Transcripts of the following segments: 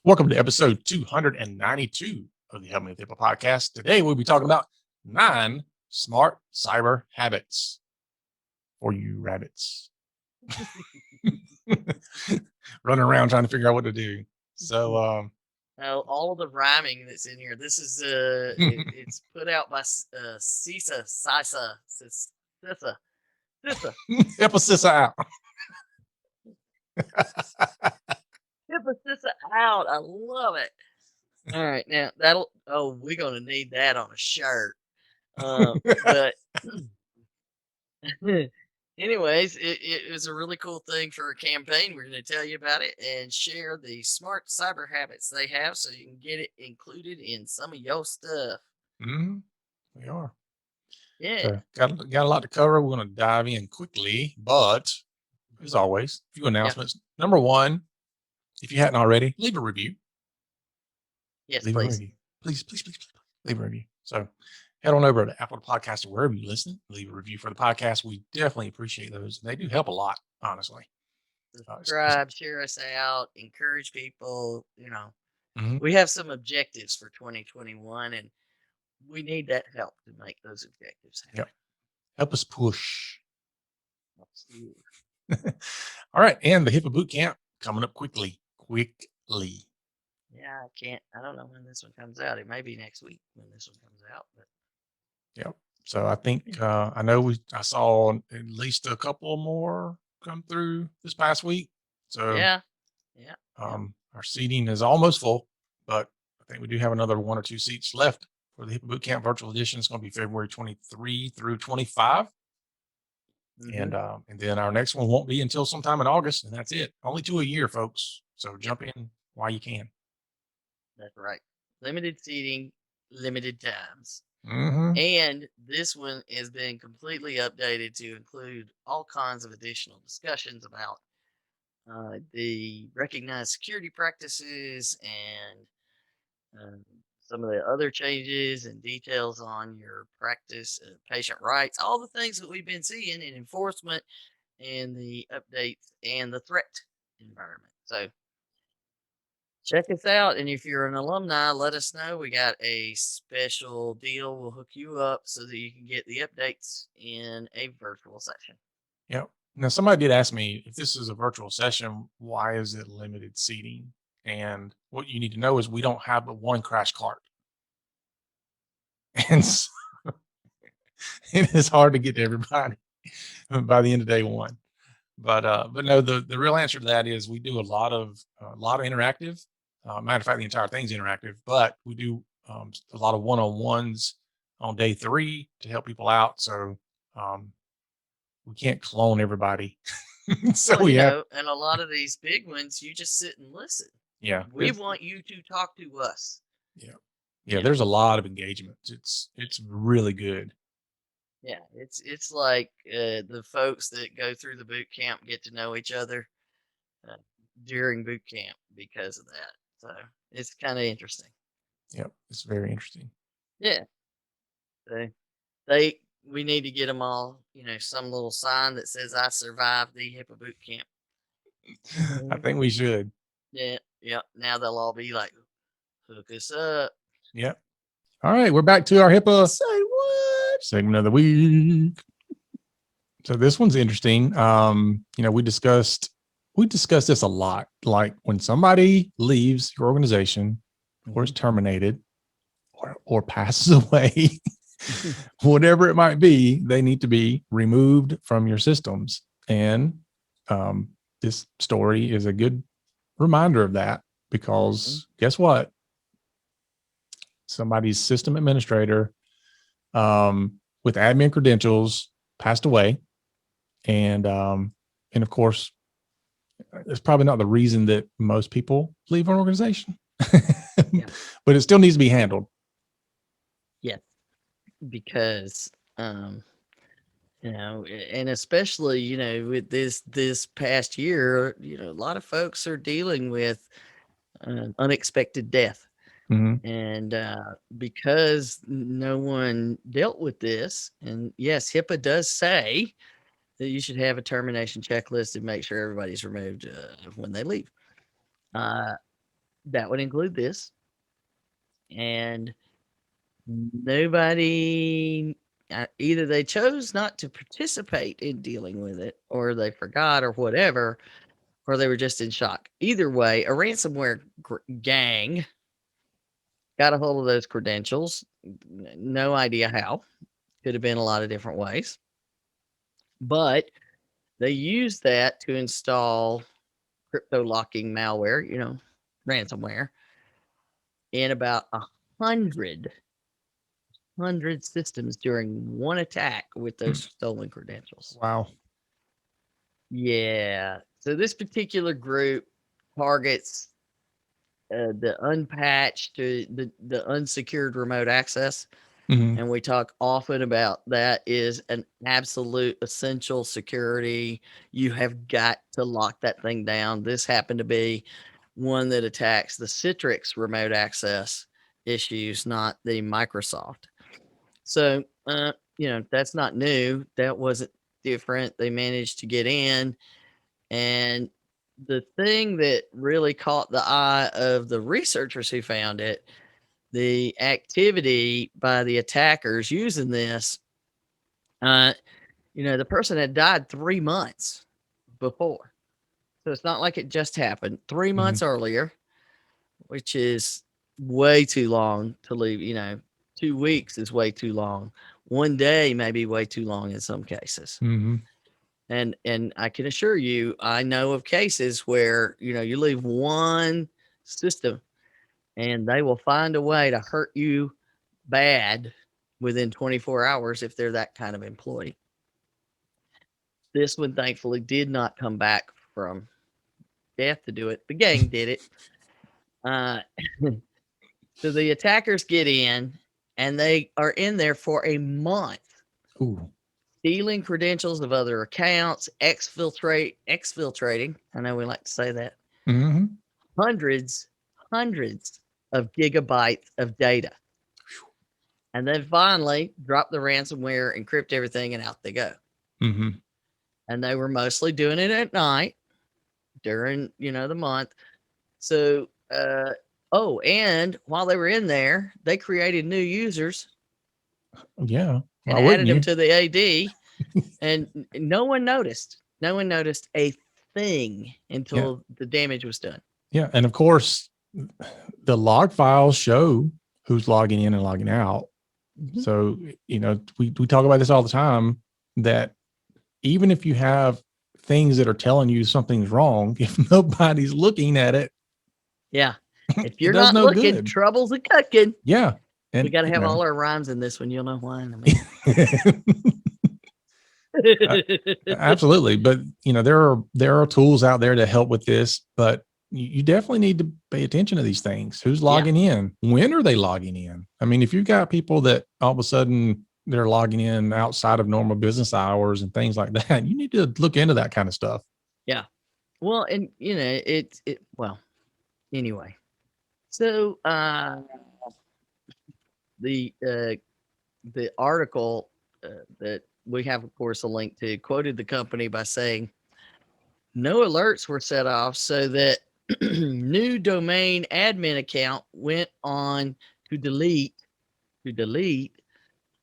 Welcome to episode 292 of the Help Me with HIPAA podcast. Today we'll be talking about 9 smart cyber habits for you rabbits. Running around trying to figure out what to do. So, all of the rhyming that's in here. This is it's put out by CISA, CISA. help us this out. CISA out. I love it. All right, now we're gonna need that on a shirt. But anyways, it was a really cool thing for a campaign. We're going to tell you about it and share the smart cyber habits they have so you can get it included in some of your stuff. We are. Yeah. So got a lot to cover. We're going to dive in quickly, but as always, a few announcements. Yeah. Number one, if you hadn't already, leave a review. Yes, leave please. A review. Please leave a review. So head on over to Apple Podcast or wherever you listen. Leave a review for the podcast. We definitely appreciate those. They do help a lot, honestly. Subscribe, share us out, encourage people. We have some objectives for 2021, and we need that help to make those objectives happen. Yep. Help us push. All right. And the HIPAA boot camp coming up quickly. Yeah, I don't know when this one comes out. It may be next week when this one comes out. But yep. So I think I saw at least a couple more come through this past week. So yeah. Our seating is almost full, but I think we do have another 1 or 2 seats left for the HIPAA Boot Camp Virtual Edition. It's going to be February 23 through 25. And then our next one won't be until sometime in August, and that's it. Only 2 a year, folks. So jump in while you can. That's right. Limited seating, limited times. Mm-hmm. And this one has been completely updated to include all kinds of additional discussions about the recognized security practices and some of the other changes and details on your practice, patient rights, all the things that we've been seeing in enforcement and the updates and the threat environment. So check us out. And if you're an alumni, let us know. We got a special deal. We'll hook you up so that you can get the updates in a virtual session. Yep. Now, somebody did ask me, if this is a virtual session, why is it limited seating? And what you need to know is we don't have but one crash cart. And so it is hard to get to everybody by the end of day one. But no, the real answer to that is we do a lot of interactive. Matter of fact, the entire thing's interactive, but we do a lot of one-on-ones on day 3 to help people out. So we can't clone everybody. So and a lot of these big ones, you just sit and listen. Yeah. We want you to talk to us. Yeah. There's a lot of engagement. It's really good. Yeah, it's like the folks that go through the boot camp get to know each other during boot camp because of that. So it's kind of interesting. Yep, it's very interesting. Yeah. So we need to get them all, some little sign that says I survived the HIPAA boot camp. I think we should. Yeah. Now they'll all be like, hook us up. Yep. All right, we're back to our HIPAA Say What segment of the week. So this one's interesting. We discussed this a lot. Like when somebody leaves your organization or is terminated or passes away, whatever it might be, they need to be removed from your systems. And this story is a good reminder of that because guess what? Somebody's system administrator with admin credentials passed away. And of course, it's probably not the reason that most people leave an organization, but it still needs to be handled. Yeah, because and especially with this past year, a lot of folks are dealing with unexpected death. And because no one dealt with this, and yes, HIPAA does say that you should have a termination checklist and make sure everybody's removed when they leave. that would include this. And nobody, either they chose not to participate in dealing with it, or they forgot, or whatever, or they were just in shock. Either way, a ransomware gang got a hold of those credentials. No idea how. Could have been a lot of different ways. But they used that to install crypto locking malware, ransomware, in about 100 systems during one attack with those stolen credentials. Wow. Yeah. So this particular group targets the unpatched, the unsecured remote access. Mhm. And we talk often about that is an absolute essential security. You have got to lock that thing down. This happened to be one that attacks the Citrix remote access issues, not the Microsoft. So, that's not new. That wasn't different. They managed to get in. And the thing that really caught the eye of the researchers who found it, the activity by the attackers using this, the person had died 3 months before. So it's not like it just happened 3 months earlier, which is way too long to leave. 2 weeks is way too long. 1 day may be way too long in some cases. Mhm. And I can assure you, I know of cases where, you leave one system and they will find a way to hurt you bad within 24 hours if they're that kind of employee. This one thankfully did not come back from death to do it. The gang did it. So the attackers get in and they are in there for a month. Ooh. Stealing credentials of other accounts, exfiltrating. I know we like to say that. Mhm. Hundreds of gigabytes of data. And then finally drop the ransomware, encrypt everything, and out they go. Mhm. And they were mostly doing it at night during, the month. So, and while they were in there, they created new users Yeah. and Why wouldn't added them you? to the AD, and no one noticed. No one noticed a thing Yeah. until the damage was done. Yeah. And of course, the log files show who's logging in and logging out. Mhm. So, we talk about this all the time, that even if you have things that are telling you something's wrong, if nobody's looking at it, Yeah. If it you're does not no looking, good. trouble's a cooking. Yeah. We And, got to have all our rhymes in this one. You'll know why in a minute. Absolutely. But, there are tools out there to help with this, but you definitely need to pay attention to these things. Who's Yeah. logging in? When are they logging in? I mean, if you've got people that all of a sudden they're logging in outside of normal business hours and things like that, you need to look into that kind of stuff. Yeah. Well, and well, anyway. So the article that we have, of course, a link to, quoted the company by saying no alerts were set off so that new domain admin account went on to delete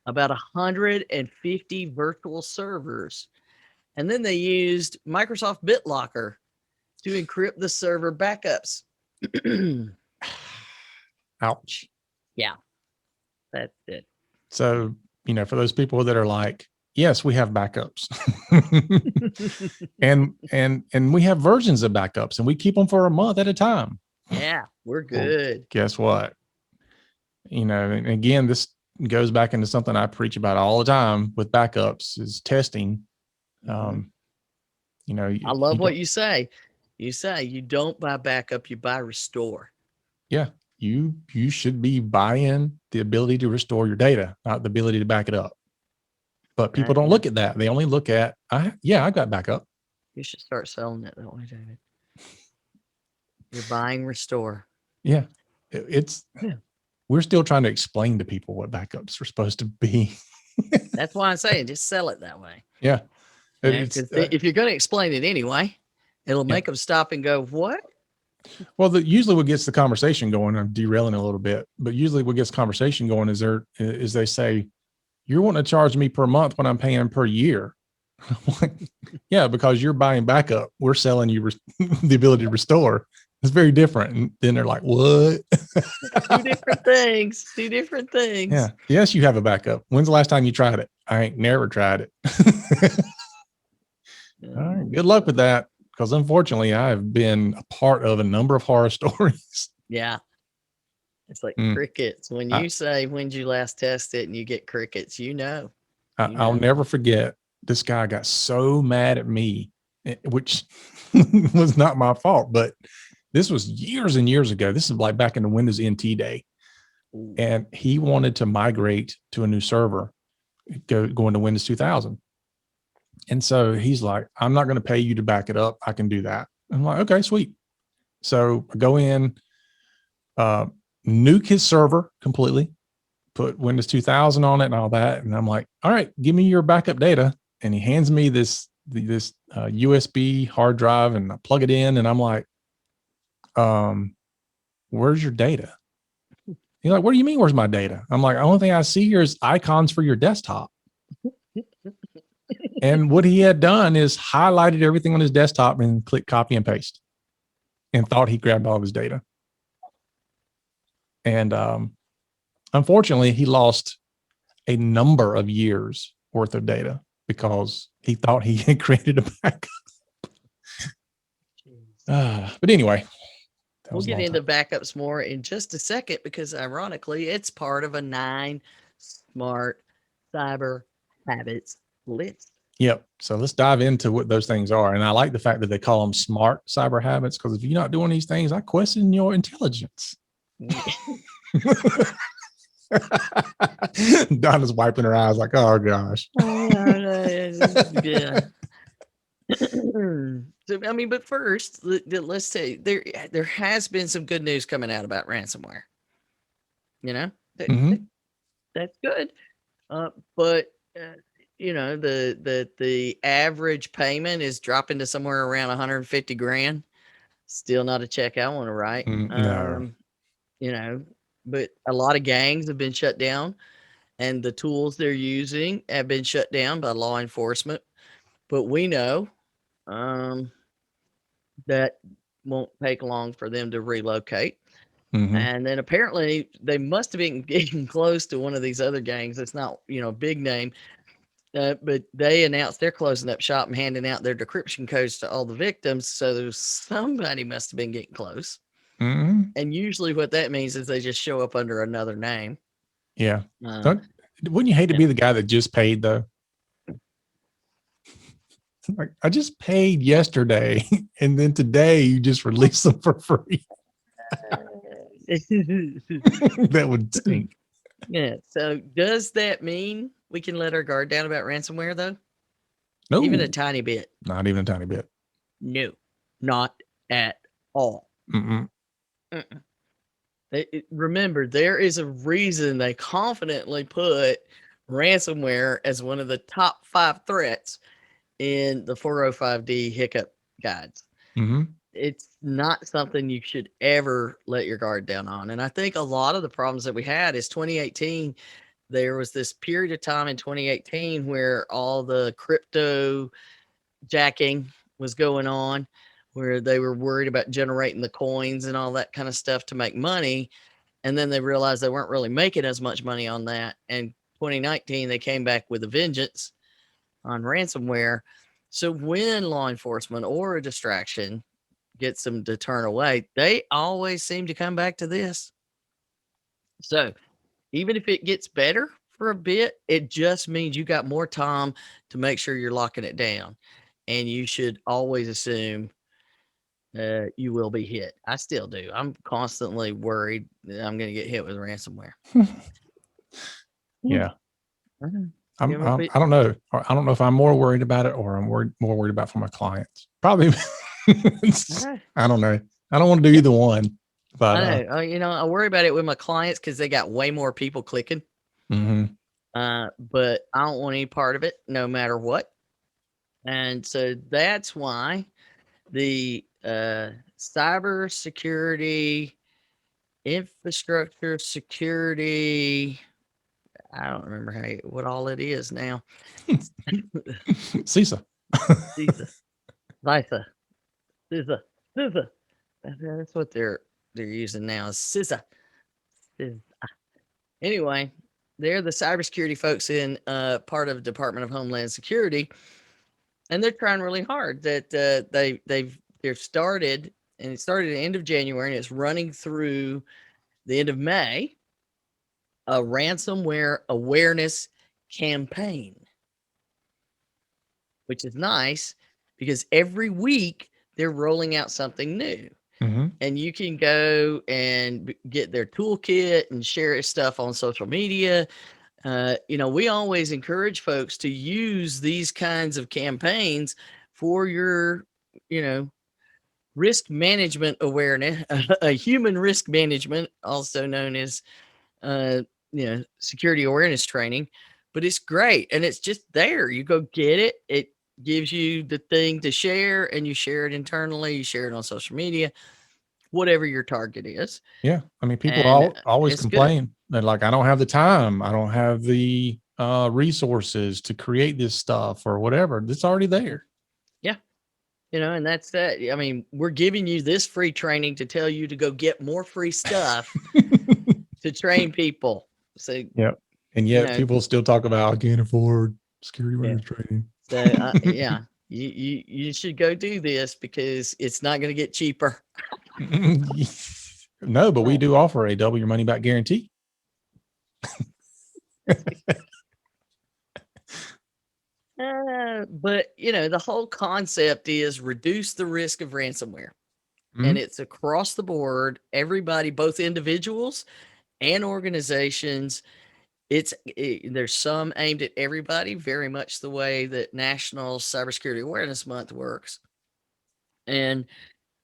about 150 virtual servers. And then they used Microsoft BitLocker to encrypt the server backups. Ouch. Yeah, that's it. So, for those people that are like, yes, we have backups and we have versions of backups and we keep them for a month at a time. Yeah, we're Well, good. guess what? And again, this goes back into something I preach about all the time with backups is testing. Mhm. I You love what don't, you say. You say you don't buy backup, you buy restore. yeah, you should be buying the ability to restore your data, not the ability to back it up. But people don't Yeah. look at that. They only look at, I've got backup. You should start selling it that way, David. You're buying restore. Yeah. It's, Yeah. we're still trying to explain to people what backups are supposed to be. That's why I'm saying just sell it that way. Yeah. Because if you're going to explain it anyway, it'll Yeah. make them stop and go, what? Well, usually what gets the conversation going, I'm derailing a little bit, but usually what gets conversation going is they say, you're wanting to charge me per month when I'm paying per year. Yeah, because you're buying backup. We're selling you the ability to restore. It's very different. And then they're like, what? Two different things. Two different things. Yeah. Yes, you have a backup. When's the last time you tried it? I ain't never tried it. All right. Good luck with that. Because unfortunately, I've been a part of a number of horror stories. Yeah. It's like crickets. When you say, when'd you last test it and you get crickets, I'll never forget. This guy got so mad at me, which was not my fault, but this was years and years ago. This is like back in the Windows NT day. And he wanted to migrate to a new server, going to Windows 2000. And so he's like, I'm not going to pay you to back it up. I can do that. I'm like, okay, sweet. So I go in, nuke his server completely, put Windows 2000 on it and all that. And I'm like, all right, give me your backup data. And he hands me this USB hard drive and I plug it in. And I'm like, where's your data? He's like, what do you mean, where's my data? I'm like, the only thing I see here is icons for your desktop. And what he had done is highlighted everything on his desktop and clicked copy and paste and thought he grabbed all of his data. And unfortunately, he lost a number of years worth of data because he thought he had created a backup. But anyway, we'll get into backups more in just a second because ironically, it's part of a 9 smart cyber habits list. Yep. So let's dive into what those things are. And I like the fact that they call them smart cyber habits, because if you're not doing these things, I question your intelligence. Donna's wiping her eyes like, oh gosh. Yeah. So, I mean, but first, let's say there has been some good news coming out about ransomware. That's good. But the average payment is dropping to somewhere around 150 grand. Still not a check I want to write. No. But a lot of gangs have been shut down, and the tools they're using have been shut down by law enforcement. But we know that won't take long for them to relocate. And then apparently they must have been getting close to one of these other gangs. It's not, a big name, but they announced they're closing up shop and handing out their decryption codes to all the victims. So somebody must have been getting close. And usually what that means is they just show up under another name. Yeah. Wouldn't you hate to be the guy that just paid though? Like, I just paid yesterday and then today you just release them for free. That would stink. Yeah. So does that mean we can let our guard down about ransomware though? No. Even a tiny bit. Not even a tiny bit. No, not at all. Remember, there is a reason they confidently put ransomware as one of the top 5 threats in the 405D HIPAA guides. It's not something you should ever let your guard down on. And I think a lot of the problems that we had is 2018. There was this period of time in 2018 where all the crypto jacking was going on, where they were worried about generating the coins and all that kind of stuff to make money. And then they realized they weren't really making as much money on that. And 2019, they came back with a vengeance on ransomware. So when law enforcement or a distraction gets them to turn away, they always seem to come back to this. So even if it gets better for a bit, it just means you got more time to make sure you're locking it down. And you should always assume you will be hit. I still do. I'm constantly worried that I'm going to get hit with ransomware. Yeah. I don't know. I don't know if I'm more worried about it or I'm more worried about for my clients. Probably. I don't know. I don't want to do either one. But I know. I worry about it with my clients because they got way more people clicking. But I don't want any part of it, no matter what. And so that's why the cyber security, infrastructure security. I don't remember what all it is now. CISA. CISA, CISA, CISA, CISA. That's what they're using now. Is CISA. Anyway, they're the cybersecurity folks in part of Department of Homeland Security, and they're trying really hard. That they're started, and it started at the end of January, and it's running through the end of May. A ransomware awareness campaign, which is nice because every week they're rolling out something new. Mm-hmm. And you can go and get their toolkit and share stuff on social media. We always encourage folks to use these kinds of campaigns for your, risk management awareness, a human risk management, also known as, security awareness training. But it's great, and it's just there. You go get it. It gives you the thing to share, and you share it internally. You share it on social media, whatever your target is. Yeah. I mean, people And always it's good. complain that like, I don't have the time. I don't have the resources to create this stuff or whatever. It's already there. Yeah. And that's that. I mean, we're giving you this free training to tell you to go get more free stuff to train people. So, Yeah. And yet know, people still talk about, I can't afford security Yeah. awareness training. so yeah, you should go do this because it's not going to get cheaper. No, but we do offer a double your money back guarantee. But the whole concept is reduce the risk of ransomware. Mhm. And it's across the board, everybody, both individuals and organizations. There's some aimed at everybody, very much the way that National Cybersecurity Awareness Month works. And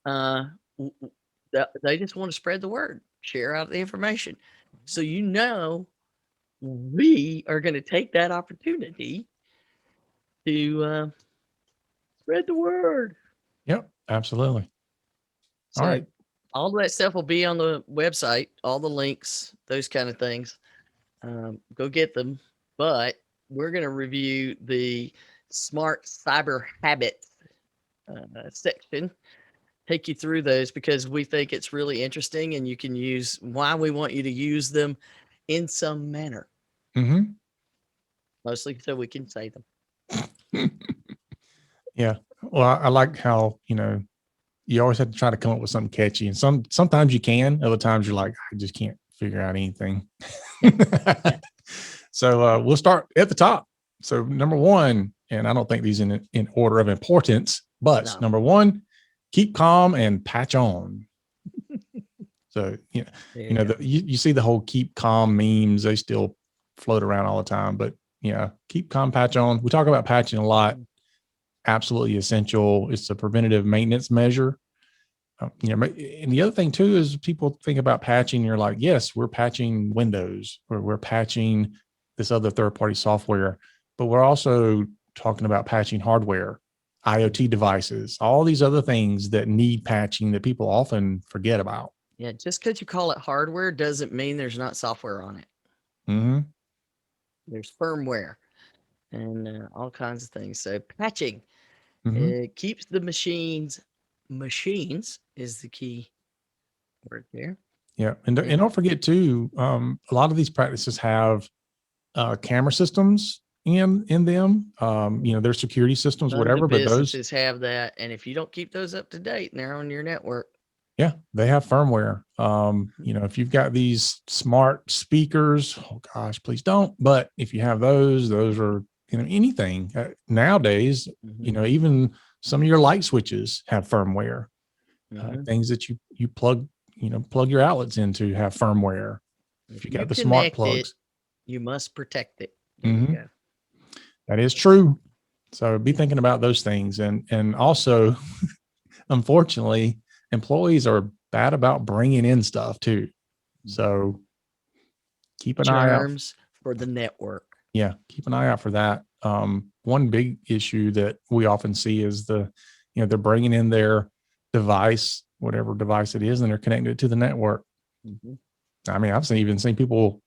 they just want to spread the word, share out the information. So we are going to take that opportunity to spread the word. Yep, absolutely. So All right. all that stuff will be on the website, all the links, those kind of things. Go get them. But we're going to review the smart cyber habits section, take you through those because we think it's really interesting and you can use why we want you to use them in some manner. Mm-hmm. Mostly so we can say them. Yeah. Well, I like how, you always have to try to come up with something catchy, and sometimes you can, other times you're like, I just can't figure out anything. Yeah. So we'll start at the top. So number one, and I don't think these in order of importance, but No. number one, keep calm and patch on. So you see the whole keep calm memes, they still float around all the time, but yeah, keep calm, patch on. We talk about patching a lot. Absolutely essential. It's a preventative maintenance measure. And the other thing too is people think about patching. You're like, yes, we're patching Windows or we're patching this other third-party software, but we're also talking about patching hardware, IoT devices, all these other things that need patching that people often forget about. Yeah, just because you call it hardware doesn't mean there's not software on it. Mm-hmm. There's firmware and all kinds of things. So patching keeps the machines is the key word there. Yeah. And don't forget too, a lot of these practices have camera systems in them. Their security systems, whatever, but businesses have that. And if you don't keep those up to date and they're on your network. Yeah, they have firmware. If you've got these smart speakers, oh gosh, please don't. But if you have those are, anything nowadays, even some of your light switches have firmware. Things that you plug your outlets into have firmware. If you got the smart plugs, you must protect it. There you go. That is true. So be thinking about those things. And also, unfortunately, employees are bad about bringing in stuff too. So keep an eye out for the network. Yeah. Keep an eye out for that. One big issue that we often see is they're bringing in their device whatever device it is, and they're connecting it to the network. Mhm. I mean, I've even seen people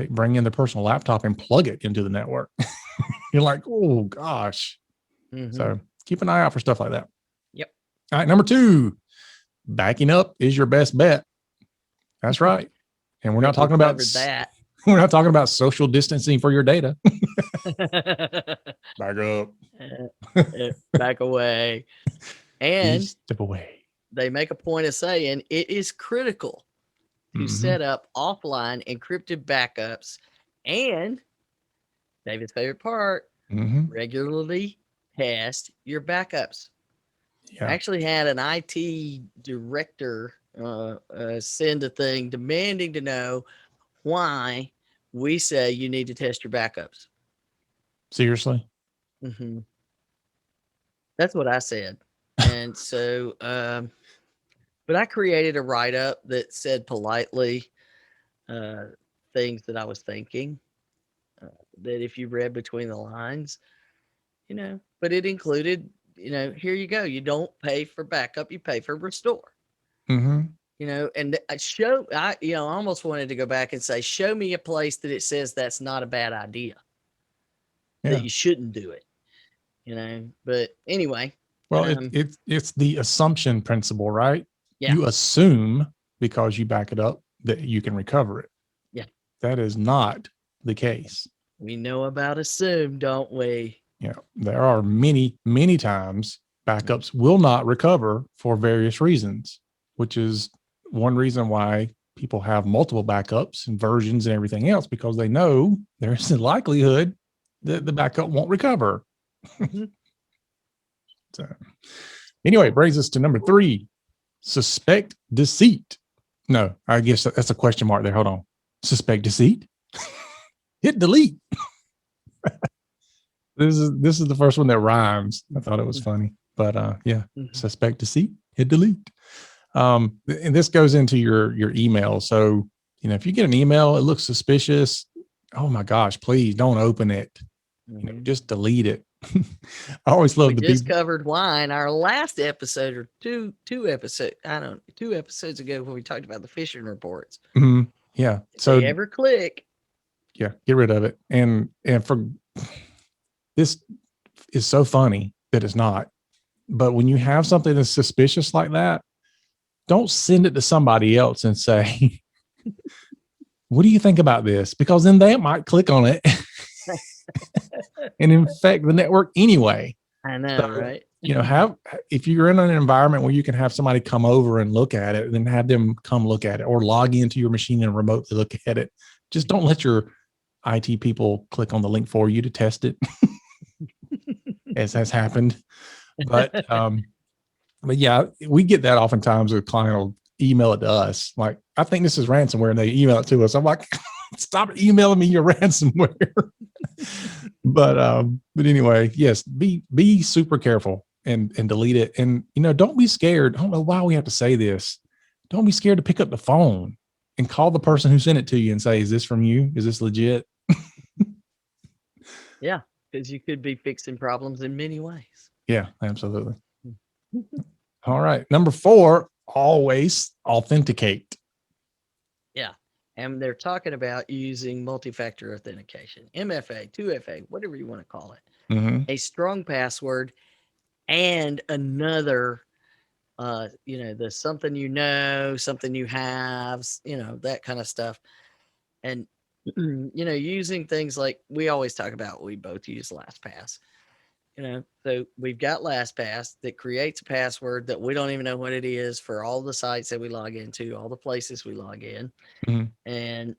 bring in their personal laptop and plug it into the network. You're like, oh gosh. Mhm. So keep an eye out for stuff like that. Yep. All right, number 2, backing up is your best bet. That's right. And we're not talking about that. We're not talking about social distancing for your data. Back up. Back away. And step away. They make a point of saying it is critical to set up offline encrypted backups and, David's favorite part, regularly test your backups. Yeah. I actually had an IT director send a thing demanding to know why we say you need to test your backups. Seriously? Mm-hmm. That's what I said. And so, but I created a write-up that said politely things that I was thinking, that if you read between the lines, but it included, here you go. You don't pay for backup, you pay for restore. And I almost wanted to go back and say, show me a place that it says that's not a bad idea, that you shouldn't do it, but anyway. Well, it's the assumption principle, right? Yeah. You assume because you back it up that you can recover it. Yeah. That is not the case. We know about assume, don't we? Yeah. There are many, many times backups will not recover for various reasons, which is one reason why people have multiple backups and versions and everything else, because they know there's a likelihood that the backup won't recover. So anyway, it brings us to number 3, suspect deceit. No, I guess that's a question mark there. Hold on. Suspect deceit? Hit delete. This is the first one that rhymes. I thought it was funny, but yeah, suspect deceit, hit delete. And this goes into your email. So, if you get an email, it looks suspicious. Oh my gosh, please don't open it. Just delete it. I always love we just covered wine our last episode, or two episodes ago, when we talked about the phishing reports. Yeah. If they ever click, yeah, get rid of it. And for this is so funny that it's not. But when you have something that's suspicious like that, don't send it to somebody else and say, what do you think about this? Because then they might click on it and infect the network anyway. I know, right? If you're in an environment where you can have somebody come over and look at it, then have them come look at it, or log into your machine and remotely look at it. Just don't let your IT people click on the link for you to test it, as has happened. But yeah, we get that oftentimes. A client will email it to us, like, I think this is ransomware, and they email it to us. I'm like, stop emailing me your ransomware. But anyway, yes, be super careful and delete it. And don't be scared. I don't know why we have to say this. Don't be scared to pick up the phone and call the person who sent it to you and say, is this from you? Is this legit? Yeah, because you could be fixing problems in many ways. Yeah, absolutely. All right. Number 4, always authenticate. Yeah. And they're talking about using multi-factor authentication, MFA, 2FA, whatever you want to call it. A strong password and another, the something something you have, that kind of stuff. And, using things like we always talk about, we both use LastPass. So we've got LastPass that creates a password that we don't even know what it is for all the sites that we log into, all the places we log in. And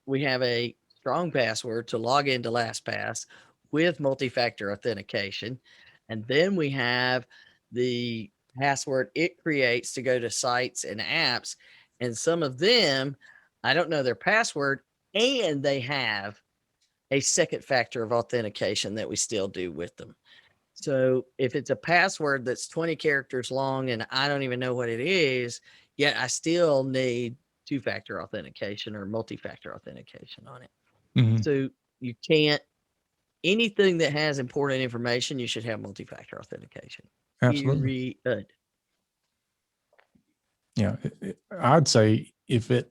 we have a strong password to log into LastPass with multi-factor authentication. And then we have the password it creates to go to sites and apps. And some of them, I don't know their password, and they have a second factor of authentication that we still do with them. So if it's a password that's 20 characters long and I don't even know what it is, yet I still need 2-factor authentication or multi-factor authentication on it. So you can't, anything that has important information, you should have multi-factor authentication. Absolutely. I'd say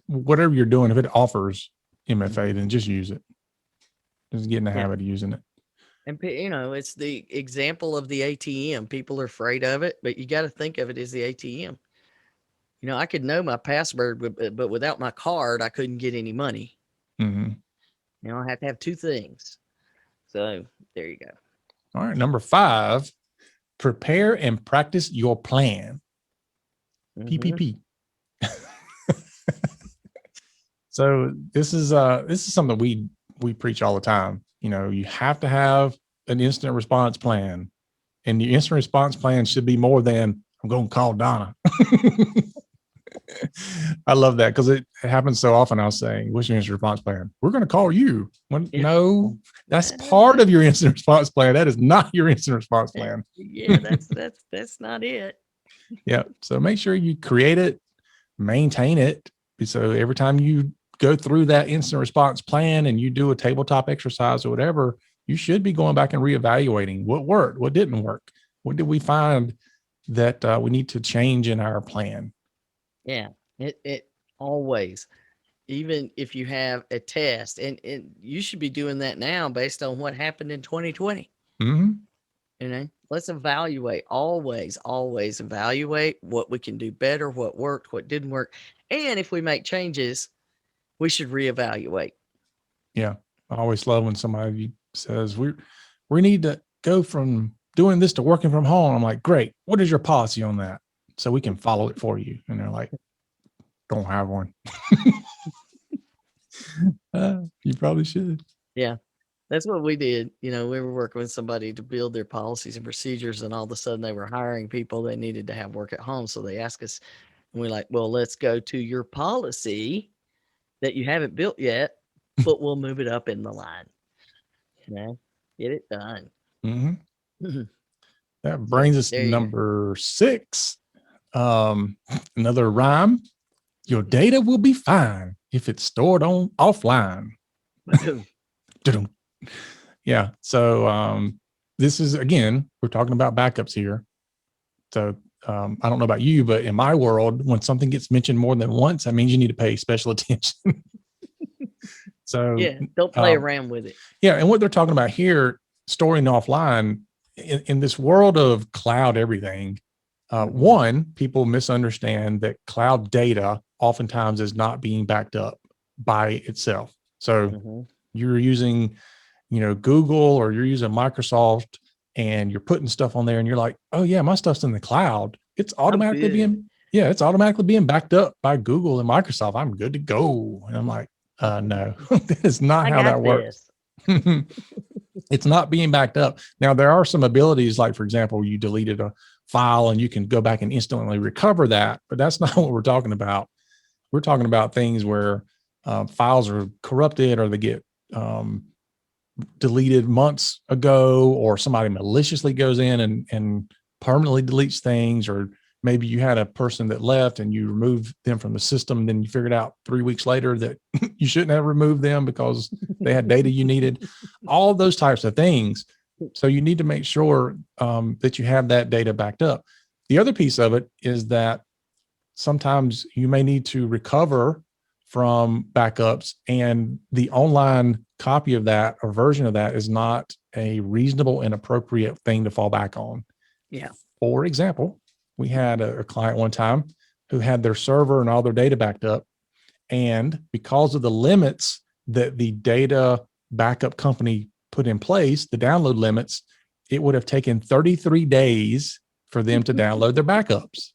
whatever you're doing, if it offers MFA, then just use it. Just get in the habit of using it. And it's the example of the ATM. People are afraid of it, but you got to think of it as the ATM. I could know my password, but without my card, I couldn't get any money. Mm-hmm. I have to have two things. So there you go. All right. Number 5, prepare and practice your plan. PPP. So this is something we preach all the time. You have to have an incident response plan, and the incident response plan should be more than I'm going to call Donna. I love that because it happens so often. I'll say, what's your incident response plan? We're going to call you. No, that's part of your incident response plan. That is not your incident response plan. Yeah, that's not it. Yeah. So make sure you create it, maintain it. So every time you go through that incident response plan and you do a tabletop exercise or whatever, you should be going back and reevaluating what worked, what didn't work. What did we find that we need to change in our plan? Yeah, it always, even if you have a test, and you should be doing that now based on what happened in 2020. Let's evaluate, always evaluate what we can do better, what worked, what didn't work. And if we make changes, we should reevaluate. Yeah. I always love when somebody says we need to go from doing this to working from home. I'm like, great. What is your policy on that? So we can follow it for you. And they're like, don't have one. You probably should. Yeah. That's what we did. We were working with somebody to build their policies and procedures, and all of a sudden they were hiring people that needed to have work at home. So they asked us, and we're like, well, let's go to your policy that you haven't built yet, but we'll move it up in the line. Get it done. Mm-hmm. That brings us to number 6. Another rhyme. Your data will be fine if it's stored on offline. Yeah. So this is, again, we're talking about backups here. So I don't know about you, but in my world, when something gets mentioned more than once, that means you need to pay special attention. So yeah, don't play around with it. Yeah. And what they're talking about here, storing offline in this world of cloud everything. One, people misunderstand that cloud data oftentimes is not being backed up by itself. So you're using, Google, or you're using Microsoft, and you're putting stuff on there and you're like, oh yeah, my stuff's in the cloud. It's automatically being backed up by Google and Microsoft. I'm good to go. And I'm like, no, that is not how that works. It's not being backed up. Now, there are some abilities, like, for example, you deleted a file and you can go back and instantly recover that, but that's not what we're talking about. We're talking about things where files are corrupted, or they get deleted months ago, or somebody maliciously goes in and permanently deletes things, or maybe you had a person that left and you removed them from the system, and then you figured out 3 weeks later that you shouldn't have removed them because they had data you needed. All those types of things. So you need to make sure that you have that data backed up. The other piece of it is that sometimes you may need to recover from backups, and the online copy of that or version of that is not a reasonable and appropriate thing to fall back on. Yeah. For example, we had a client one time who had their server and all their data backed up, and because of the limits that the data backup company put in place, the download limits, it would have taken 33 days for them to download their backups.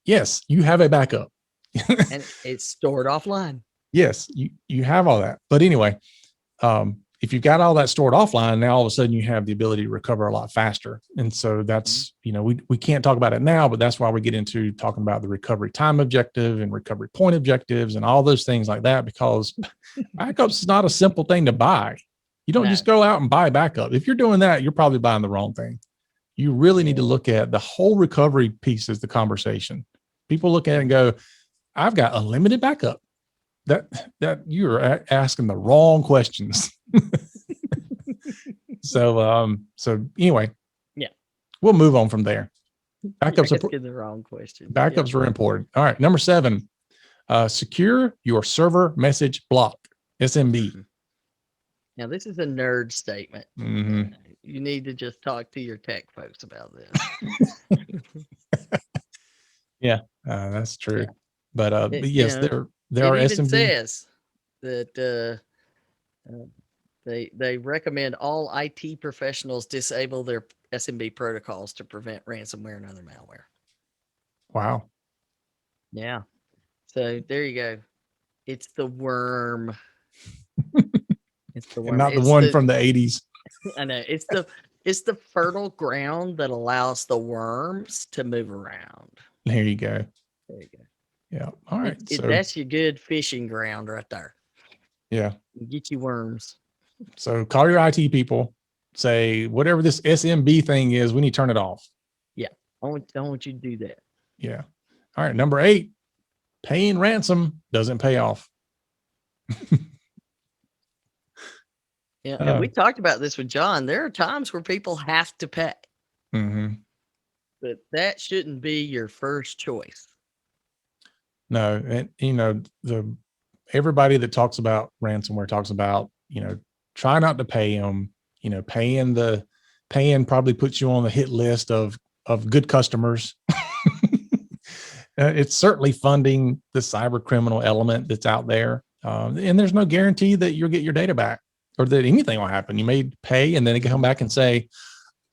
Yes, you have a backup. And it's stored offline. Yes, you have all that. But anyway, if you've got all that stored offline, now all of a sudden you have the ability to recover a lot faster. And so that's, we can't talk about it now, but that's why we get into talking about the recovery time objective and recovery point objectives and all those things like that, because backups is not a simple thing to buy. You don't just go out and buy backup. If you're doing that, you're probably buying the wrong thing. You really need to look at the whole recovery piece as the conversation. People look at it and go, I've got unlimited backup. That you're asking the wrong questions. So anyway, yeah, we'll move on from there. Backups asking the wrong question. Backups are important. All right. Number 7, secure your server message block, SMB. Now, this is a nerd statement. Mm-hmm. You need to just talk to your tech folks about this. Yeah, that's true. Yeah. But yes, there it are even SMB. says that they recommend all IT professionals disable their SMB protocols to prevent ransomware and other malware. Wow. Yeah. So there you go. It's the worm. It's the worm. And not the one from the 80s. I know. It's the fertile ground that allows the worms to move around. There you go. There you go. Yeah. All right. So that's your good fishing ground right there. Yeah. Get you worms. So call your IT people, say whatever this SMB thing is, we need to turn it off. Yeah. I want you to do that. Yeah. All right. Number 8, paying ransom doesn't pay off. Yeah. And we talked about this with John. There are times where people have to pay. Mm-hmm. But that shouldn't be your first choice. No. And everybody that talks about ransomware talks about, try not to pay them, paying probably puts you on the hit list of good customers. It's certainly funding the cyber criminal element that's out there. And there's no guarantee that you'll get your data back or that anything will happen. You may pay and then they can come back and say,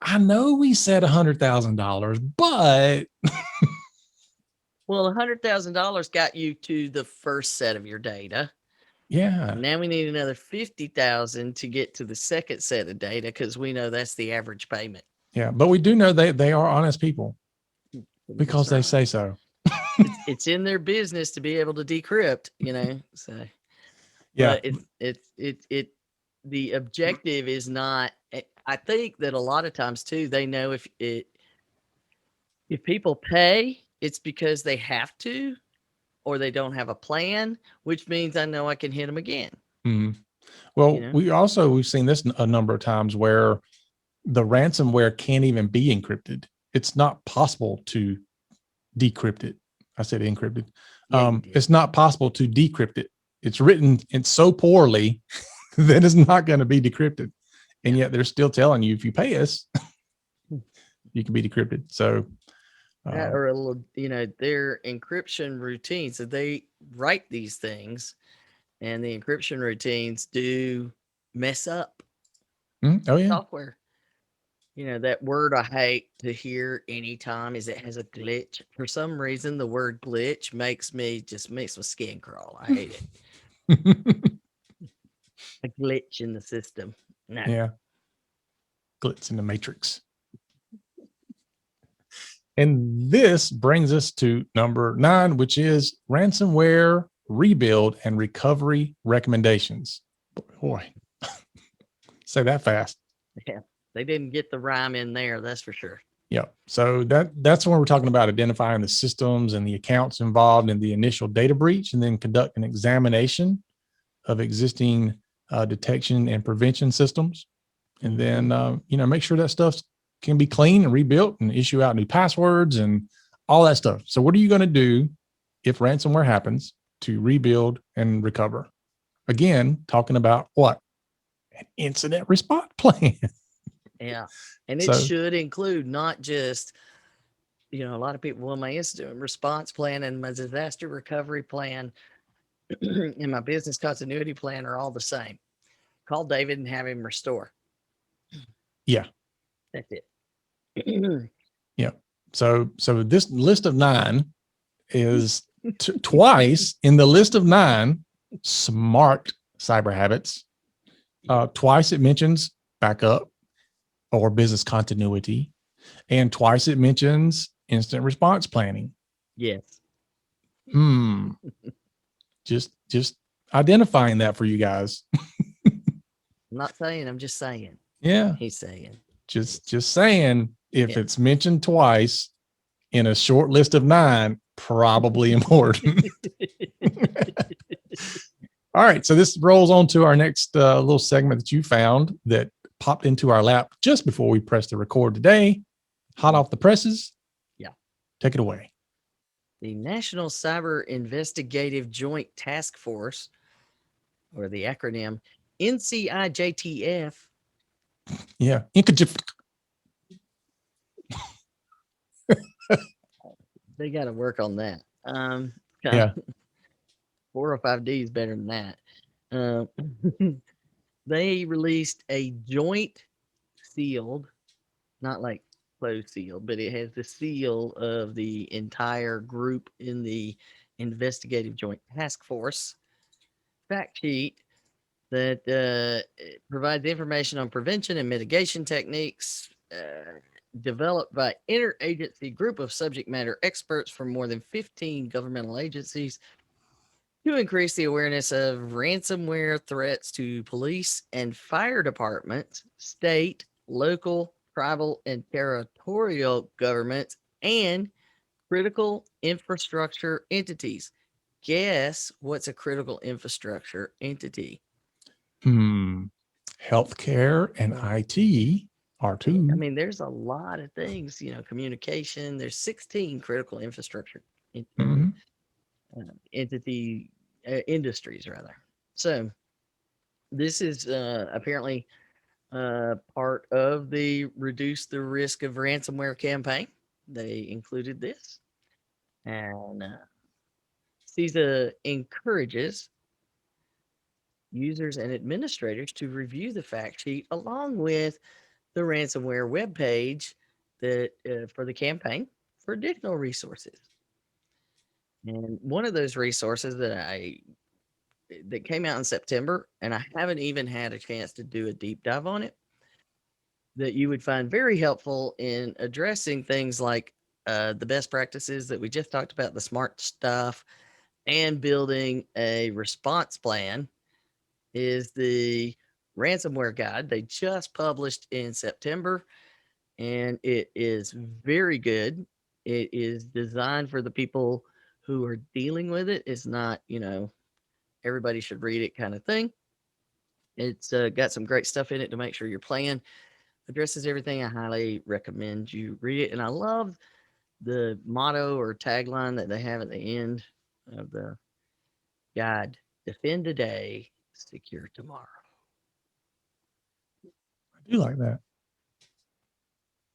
I know we said $100,000, but well, $100,000 got you to the first set of your data. Yeah. Now we need another 50,000 to get to the second set of data because we know that's the average payment. Yeah, but we do know they are honest people because they say so. It's in their business to be able to decrypt, So yeah, but it the objective is not. I think that a lot of times too, they know if people pay, it's because they have to, or they don't have a plan, which means I know I can hit them again. Mm-hmm. Well, we've seen this a number of times where the ransomware can't even be encrypted. It's not possible to decrypt it. I said encrypted. It's not possible to decrypt it. It's written so poorly that it's not going to be decrypted. And yet they're still telling you, if you pay us, you can be decrypted. So, or their encryption routines. So they write these things, and the encryption routines do mess up software. That word I hate to hear anytime is it has a glitch. For some reason, the word glitch makes my skin crawl. I hate it. A glitch in the system. No. Yeah. Glitch in the matrix. And this brings us to number 9, which is ransomware rebuild and recovery recommendations. Boy, say that fast. Yeah, they didn't get the rhyme in there, that's for sure. Yeah, so that's when we're talking about identifying the systems and the accounts involved in the initial data breach, and then conduct an examination of existing detection and prevention systems, and then make sure that stuff can be clean and rebuilt, and issue out new passwords and all that stuff. So what are you going to do if ransomware happens to rebuild and recover? Again, talking about what? An incident response plan. Yeah. And it should include not just, a lot of people, well, my incident response plan and my disaster recovery plan and my business continuity plan are all the same. Call David and have him restore. Yeah. That's it. Yeah. So this list of 9 is twice in the list of 9 smart cyber habits. Twice it mentions backup or business continuity, and twice it mentions instant response planning. Yes. Just identifying that for you guys. I'm not saying, I'm just saying. Yeah. He's saying. Just saying, if it's mentioned twice in a short list of 9, probably important. All right. So this rolls on to our next little segment that you found that popped into our lap just before we pressed the record today. Hot off the presses. Take it away. The National Cyber Investigative Joint Task Force, or the acronym NCIJTF. Yeah. They got to work on that. Yeah. 405D is better than that. They released a joint sealed, not like closed sealed, but it has the seal of the entire group in the Investigative Joint Task Force fact sheet that it provides information on prevention and mitigation techniques developed by interagency group of subject matter experts from more than 15 governmental agencies to increase the awareness of ransomware threats to police and fire departments, state, local, tribal, and territorial governments, and critical infrastructure entities. Guess what's a critical infrastructure entity? Healthcare and IT are two. I mean, there's a lot of things, communication. There's 16 critical infrastructure entity industries rather. So this is apparently part of the reduce the risk of ransomware campaign. They included this, and CISA encourages users and administrators to review the fact sheet along with the ransomware webpage that for the campaign for additional resources. And one of those resources that came out in September, and I haven't even had a chance to do a deep dive on it, that you would find very helpful in addressing things like the best practices that we just talked about, the smart stuff, and building a response plan, is the ransomware guide they just published in September, and it is very good. It is designed for the people who are dealing with it. It's not, everybody should read it kind of thing. It's got some great stuff in it to make sure your plan addresses everything. I highly recommend you read it. And I love the motto or tagline that they have at the end of the guide: defend today, secure tomorrow. I do like that.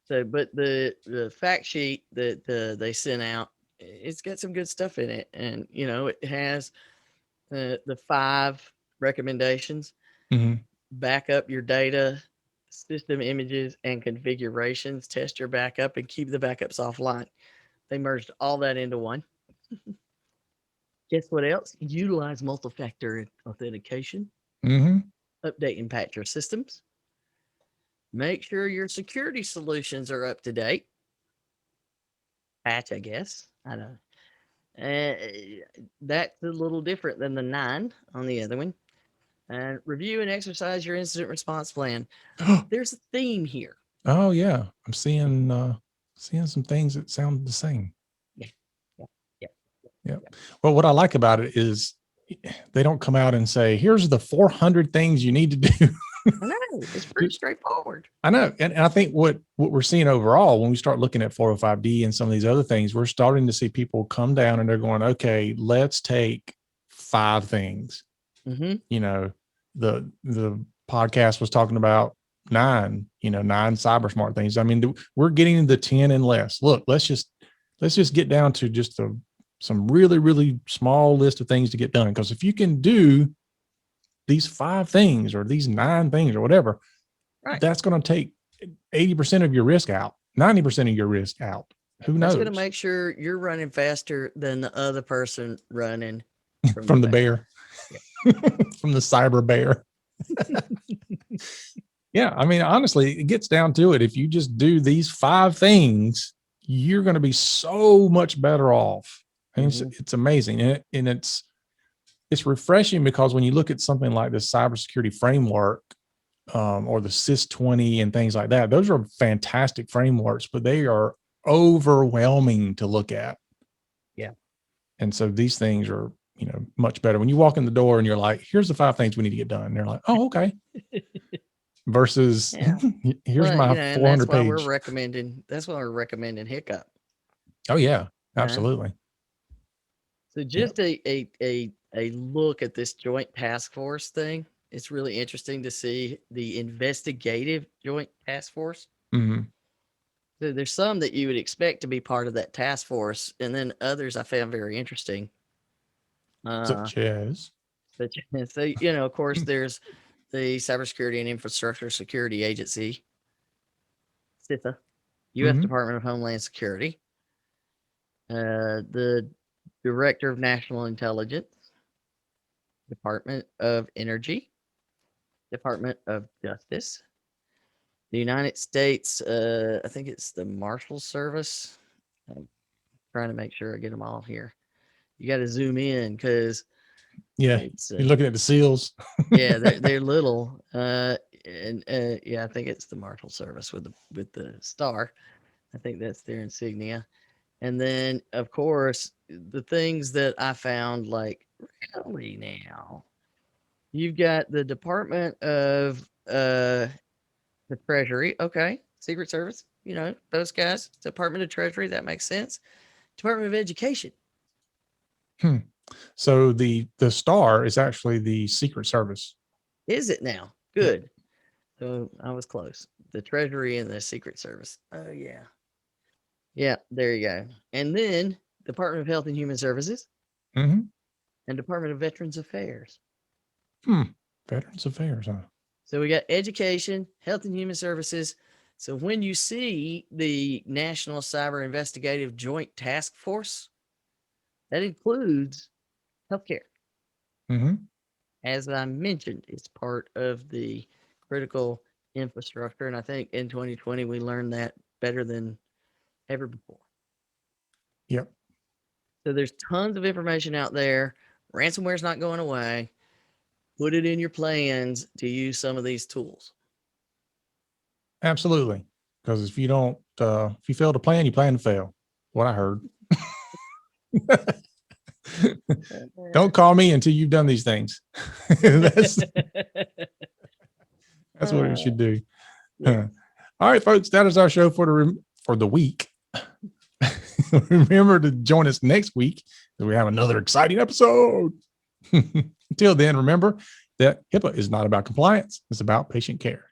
So, but the fact sheet that they sent out, it's got some good stuff in it, and it has the 5 recommendations: back up your data, system images, and configurations, test your backup, and keep the backups offline. They merged all that into one. Guess what else? Utilize multi-factor authentication. Update and patch your systems. Make sure your security solutions are up to date. Patch, I guess. I don't know. That's a little different than the 9 on the other one. And review and exercise your incident response plan. There's a theme here. Oh yeah, I'm seeing some things that sound the same. Yeah. Well, what I like about it is they don't come out and say, here's the 400 things you need to do. I know, it's pretty straightforward. I know. And I think what we're seeing overall, when we start looking at 405D and some of these other things, we're starting to see people come down and they're going, okay, let's take 5 things. The podcast was talking about 9 cyber smart things. I mean, we're getting the 10 and less. Look, let's just get down to just some really, really small list of things to get done. Because if you can do these 5 things or these 9 things or whatever, right, that's going to take 80% of your risk out, 90% of your risk out. Who knows? That's going to make sure you're running faster than the other person running from the bear, from the cyber bear. Yeah. I mean, honestly, it gets down to it. If you just do these 5 things, you're going to be so much better off. And it's amazing. And it's refreshing, because when you look at something like the cybersecurity framework or the CIS-20 and things like that, those are fantastic frameworks, but they are overwhelming to look at. Yeah. And so these things are, much better. When you walk in the door and you're like, here's the 5 things we need to get done. And they're like, oh, okay. Versus here's my 400 that's why page. that's why we're recommending HIPAA. Oh yeah, Okay. absolutely. So just a look at this joint task force thing. It's really interesting to see the investigative joint task force. Mm-hmm. So there's some that you would expect to be part of that task force, and then others I found very interesting. Such as. But so of course, there's the Cybersecurity and Infrastructure Security Agency, CISA, U.S. Mm-hmm. Department of Homeland Security, the Director of National Intelligence, Department of Energy, Department of Justice, the United States. I think it's the Marshal Service. I'm trying to make sure I get them all here. You got to zoom in because Yeah, it's you're looking at the seals. yeah, they're little. And yeah, I think it's the Marshal Service with the star. I think that's their insignia. And then, of course, the things that I found, like, really now, you've got the Department of the Treasury. Okay. Secret Service, those guys. Department of Treasury, that makes sense. Department of Education. So the star is actually the Secret Service. Is it now? Yep. Good. So I was close. The Treasury and the Secret Service. Oh, yeah. Yeah, there you go. And then Department of Health and Human Services Mm-hmm. and Department of Veterans Affairs. Veterans Affairs, huh? So we got education, health and human services. So when you see the National Cyber Investigative Joint Task Force, that includes healthcare. Mm-hmm. As I mentioned, it's part of the critical infrastructure. And I think in 2020, we learned that better than ever before. Yep. So there's tons of information out there. Ransomware's not going away. Put it in your plans to use some of these tools. Absolutely. Because if you don't, if you fail to plan, you plan to fail. What I heard. Don't call me until you've done these things. that's what you should do. Yeah. All right, folks, that is our show for the week. Remember to join us next week as we have another exciting episode. Until then, remember that HIPAA is not about compliance. It's about patient care.